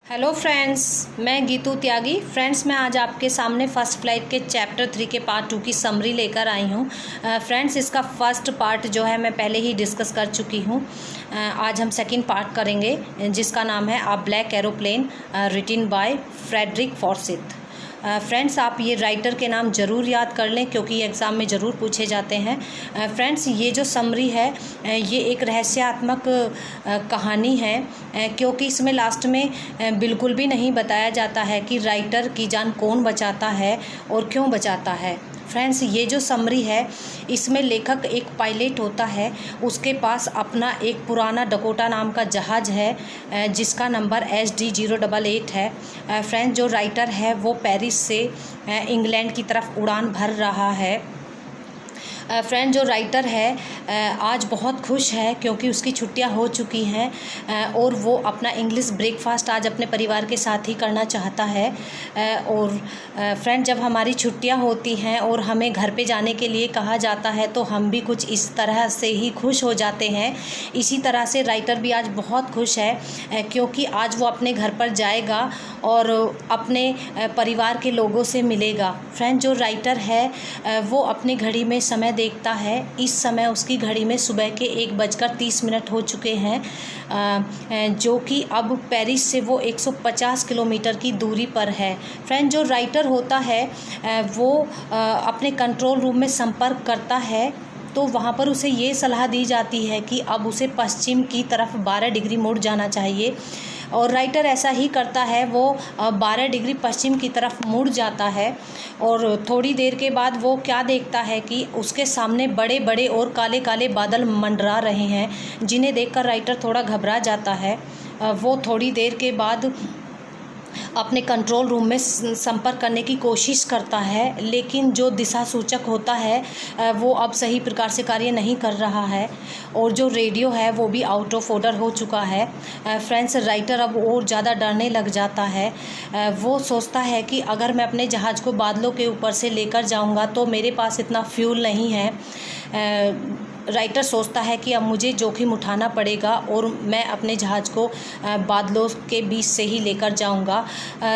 Hello friends, मैं गीतू त्यागी। Friends, मैं आज आपके सामने फ़र्स्ट फ्लाइट के चैप्टर 3 के पार्ट 2 की समरी लेकर आई हूँ। फ्रेंड्स, इसका फर्स्ट पार्ट जो है मैं पहले ही डिस्कस कर चुकी हूँ। आज हम सेकंड पार्ट करेंगे जिसका नाम है a black aeroplane, written by Frederick Forsyth. Friends, आप ये राइटर के नाम ज़रूर याद कर लें क्योंकि ये एग्ज़ाम में ज़रूर पूछे जाते हैं। फ्रेंड्स, ये जो समरी है ये एक रहस्यात्मक कहानी है क्योंकि इसमें लास्ट में बिल्कुल भी नहीं बताया जाता है कि राइटर की जान कौन बचाता है और क्यों बचाता है। फ्रेंड्स, ये जो समरी है इसमें लेखक एक पायलट होता है, उसके पास अपना एक पुराना डकोटा नाम का जहाज़ है जिसका नंबर SD-088 है। फ्रेंड्स, जो राइटर है वो पेरिस से इंग्लैंड की तरफ उड़ान भर रहा है। फ्रेंड, जो राइटर है आज बहुत खुश है क्योंकि उसकी छुट्टियां हो चुकी हैं और वो अपना इंग्लिश ब्रेकफास्ट आज अपने परिवार के साथ ही करना चाहता है। और फ्रेंड, जब हमारी छुट्टियां होती हैं और हमें घर पे जाने के लिए कहा जाता है तो हम भी कुछ इस तरह से ही खुश हो जाते हैं। इसी तरह से राइटर भी आज बहुत खुश है क्योंकि आज वो अपने घर पर जाएगा और अपने परिवार के लोगों से मिलेगा। फ्रेंड, जो राइटर है वो अपनी घड़ी में समय देखता है। इस समय उसकी घड़ी में सुबह के 1:30 हो चुके हैं जो कि अब पेरिस से वो 150 किलोमीटर की दूरी पर है। फ्रेंड, जो राइटर होता है वो अपने कंट्रोल रूम में संपर्क करता है तो वहाँ पर उसे ये सलाह दी जाती है कि अब उसे पश्चिम की तरफ 12 डिग्री मुड़ जाना चाहिए और राइटर ऐसा ही करता है। वो 12 डिग्री पश्चिम की तरफ मुड़ जाता है और थोड़ी देर के बाद वो क्या देखता है कि उसके सामने बड़े बड़े और काले काले बादल मंडरा रहे हैं जिन्हें देखकर राइटर थोड़ा घबरा जाता है। वो थोड़ी देर के बाद अपने कंट्रोल रूम में संपर्क करने की कोशिश करता है लेकिन जो दिशा सूचक होता है वो अब सही प्रकार से कार्य नहीं कर रहा है और जो रेडियो है वो भी आउट ऑफ ऑर्डर हो चुका है। फ्रेंड्स, राइटर अब और ज़्यादा डरने लग जाता है। वो सोचता है कि अगर मैं अपने जहाज़ को बादलों के ऊपर से लेकर जाऊंगा तो मेरे पास इतना फ्यूल नहीं है। राइटर सोचता है कि अब मुझे जोखिम उठाना पड़ेगा और मैं अपने जहाज़ को बादलों के बीच से ही लेकर जाऊंगा।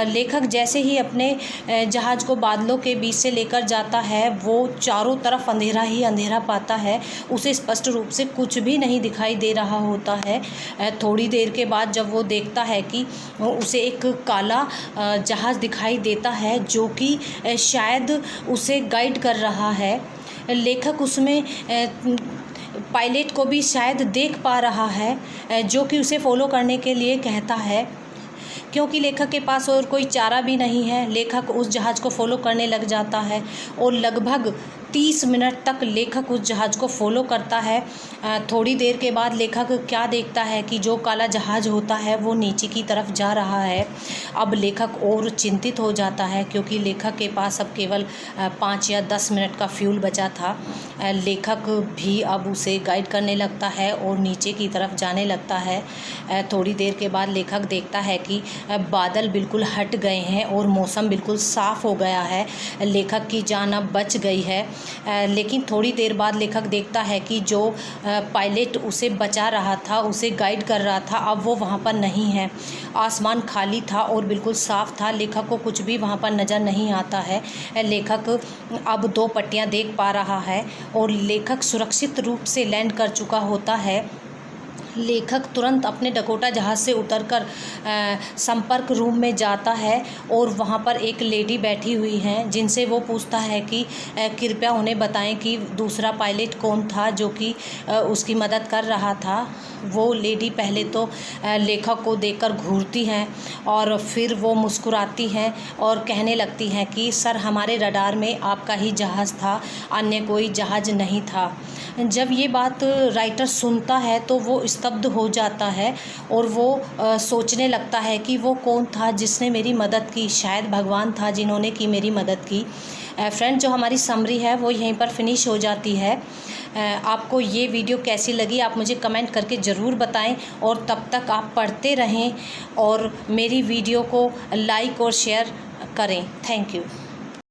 लेखक जैसे ही अपने जहाज़ को बादलों के बीच से लेकर जाता है वो चारों तरफ अंधेरा ही अंधेरा पाता है। उसे स्पष्ट रूप से कुछ भी नहीं दिखाई दे रहा होता है। थोड़ी देर के बाद जब वो देखता है कि उसे एक काला जहाज़ दिखाई देता है जो कि शायद उसे गाइड कर रहा है। लेखक उसमें पायलट को भी शायद देख पा रहा है जो कि उसे फॉलो करने के लिए कहता है। क्योंकि लेखक के पास और कोई चारा भी नहीं है, लेखक उस जहाज़ को फॉलो करने लग जाता है और लगभग 30 मिनट तक लेखक उस जहाज़ को फॉलो करता है। थोड़ी देर के बाद लेखक क्या देखता है कि जो काला जहाज़ होता है वो नीचे की तरफ जा रहा है। अब लेखक और चिंतित हो जाता है क्योंकि लेखक के पास अब केवल 5 या 10 मिनट का फ्यूल बचा था। लेखक भी अब उसे गाइड करने लगता है और नीचे की तरफ जाने लगता है। थोड़ी देर के बाद लेखक देखता है कि बादल बिल्कुल हट गए हैं और मौसम बिल्कुल साफ़ हो गया है। लेखक की जान अब बच गई है। लेकिन थोड़ी देर बाद लेखक देखता है कि जो पायलट उसे बचा रहा था, उसे गाइड कर रहा था, अब वो वहाँ पर नहीं है। आसमान खाली था और बिल्कुल साफ़ था। लेखक को कुछ भी वहाँ पर नज़र नहीं आता है। लेखक अब 2 पट्टियाँ देख पा रहा है और लेखक सुरक्षित रूप से लैंड कर चुका होता है। लेखक तुरंत अपने डकोटा जहाज़ से उतरकर संपर्क रूम में जाता है और वहाँ पर एक लेडी बैठी हुई हैं जिनसे वो पूछता है कि कृपया उन्हें बताएं कि दूसरा पायलट कौन था जो कि उसकी मदद कर रहा था। वो लेडी पहले तो लेखक को देखकर घूरती हैं और फिर वो मुस्कुराती हैं और कहने लगती हैं कि सर, हमारे रडार में आपका ही जहाज़ था, अन्य कोई जहाज़ नहीं था। जब ये बात राइटर सुनता है तो वो स्तब्ध हो जाता है और वो सोचने लगता है कि वो कौन था जिसने मेरी मदद की। शायद भगवान था जिन्होंने की मेरी मदद की। फ्रेंड, जो हमारी समरी है वो यहीं पर फिनिश हो जाती है। आपको ये वीडियो कैसी लगी आप मुझे कमेंट करके ज़रूर बताएं और तब तक आप पढ़ते रहें और मेरी वीडियो को लाइक और शेयर करें। Thank you.